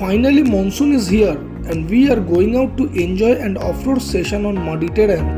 Finally, monsoon is here and we are going out to enjoy an off-road session on muddy terrain.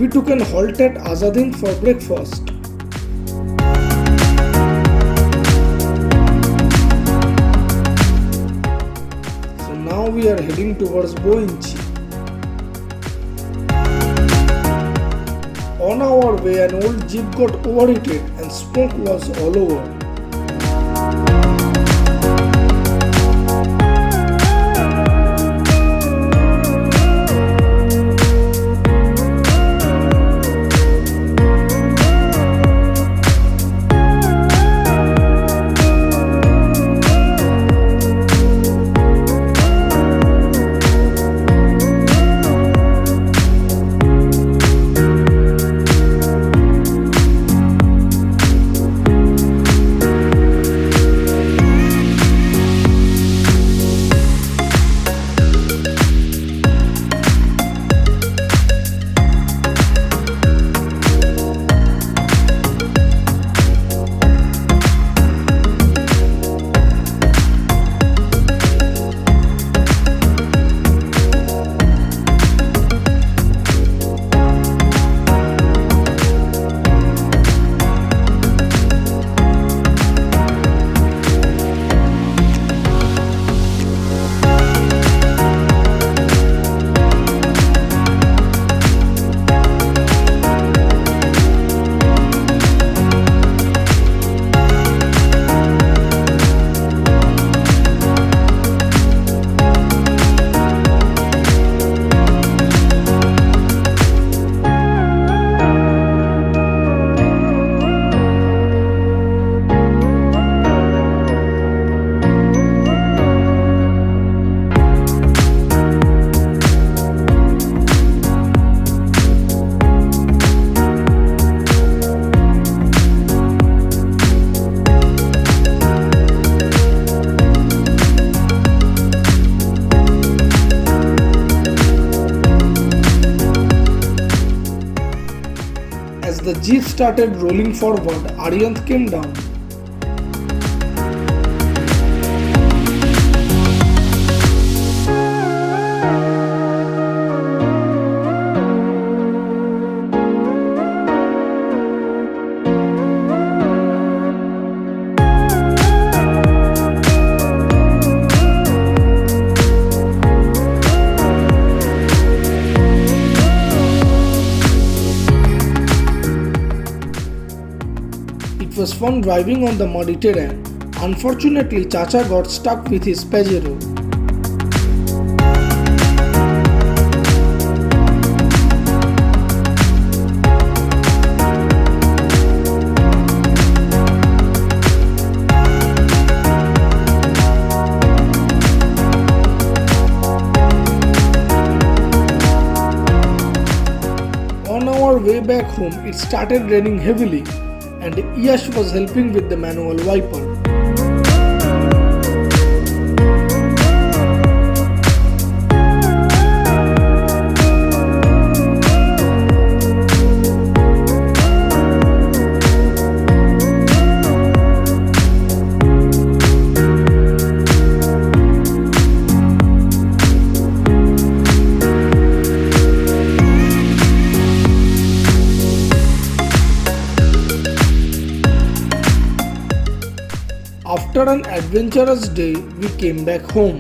We took an halt at Azadin for breakfast. So now we are heading towards Boinchi. On our way, an old jeep got overheated and smoke was all over. As the jeep started rolling forward, Aryanth came down. It was fun driving on the muddy terrain. Unfortunately, Chacha got stuck with his Pajero. On our way back home, it started raining heavily, and Yash was helping with the manual wiper. After an adventurous day, we came back home.